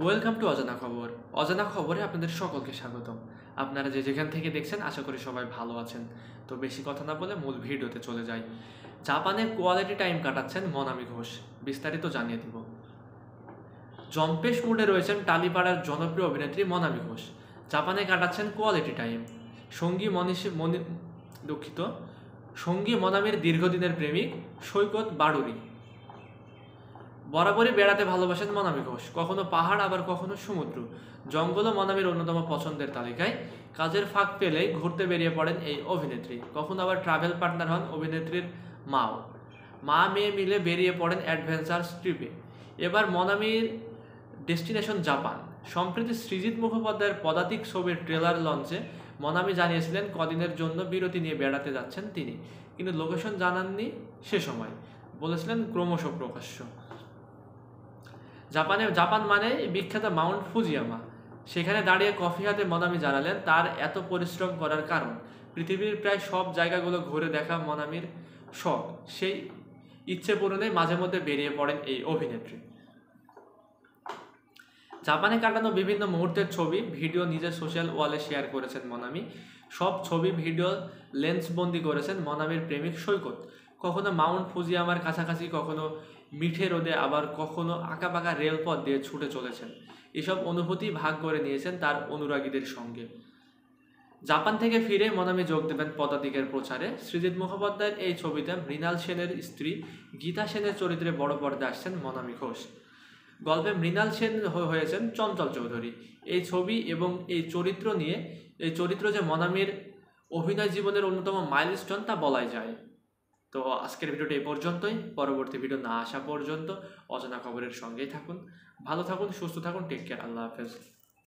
Welcome to অজানা খবর। অজানা খবরে আপনাদের সকলকে স্বাগতম। আপনারা যে যেখান থেকে দেখছেন আশা করি সবাই ভালো আছেন। তো বেশি কথা না বলে মূল ভিডিওতে চলে যাই। জাপানে কোয়ালিটি টাইম কাটাচ্ছেন মনামি ঘোষ, বিস্তারিত জানিয়ে দিব। জম্পেশ মুডে রয়েছেন টালিপাড়ার জনপ্রিয় অভিনেত্রী মনামি ঘোষ। জাপানে কাটাচ্ছেন কোয়ালিটি টাইম। সঙ্গী মনামির দীর্ঘদিনের প্রেমিক সৈকত বাড়ুরি। বরাবরই বেড়াতে ভালোবাসেন মনামি ঘোষ, কখনো পাহাড় আবার কখনো সমুদ্র। জঙ্গলও মনামির অন্যতম পছন্দের তালিকায়। কাজের ফাঁক পেলেই ঘুরতে বেরিয়ে পড়েন এই অভিনেত্রী। কখনো আবার ট্রাভেল পার্টনার হন অভিনেত্রীর মাও। মা মেয়ে মিলে বেরিয়ে পড়েন অ্যাডভেঞ্চার ট্রিপে। এবার মনামির ডেস্টিনেশন জাপান। সম্প্রতি সৃজিত মুখোপাধ্যায়ের পদাতিক ছবির ট্রেলার লঞ্চে মনামি জানিয়েছিলেন কদিনের জন্য বিরতি নিয়ে বেড়াতে যাচ্ছেন তিনি, কিন্তু লোকেশন জানাননি সে সময়। বলেছিলেন ক্রমশ প্রকাশ্য। জাপান মানে বিখ্যাত মাউন্ট ফুজিয়ামা। সেখানে দাঁড়িয়ে কফি হাতে মনামি জানালেন তার এত পরিশ্রম করার কারণ। পৃথিবীর প্রায় সব জায়গাগুলো ঘুরে দেখা মনামির শখ। সেই ইচ্ছে পূরণে মাঝে মধ্যে বেরিয়ে পড়েন এই অভিনেত্রী। জাপানে কাটানো বিভিন্ন মুহূর্তের ছবি ভিডিও নিজের সোশ্যাল ওয়ালে শেয়ার করেছেন মনামি। সব ছবি ভিডিও লেন্সবন্দি করেছেন মনামির প্রেমিক সৈকত। কখনো মাউন্ট ফুজিয়ামার কাছাকাছি, কখনো মিঠে রোদে, আবার কখনো আঁকাবাঁকা রেলপথ দিয়ে ছুটে চলেছেন। এসব অনুভূতি ভাগ করে নিয়েছেন তার অনুরাগীদের সঙ্গে। জাপান থেকে ফিরে মনামি যোগ দেবেন পদাতিকের প্রচারে। সৃজিত মুখোপাধ্যায়ের এই ছবিতে মৃণাল সেনের স্ত্রী গীতা সেনের চরিত্রে বড় পর্দায় আসছেন মনামি ঘোষ। গল্পে মৃণাল সেন হয়েছেন চঞ্চল চৌধুরী। এই ছবি এবং এই চরিত্র যে মনামির অভিনয় জীবনের অন্যতম মাইলস্টোন তা বলাই যায়। তো আজকের ভিডিওটা এই পর্যন্তই। পরবর্তী ভিডিও না আসা পর্যন্ত অজানা খবরের সঙ্গেই থাকুন। ভালো থাকুন, সুস্থ থাকুন, টেক কেয়ার, আল্লাহ হাফেজ।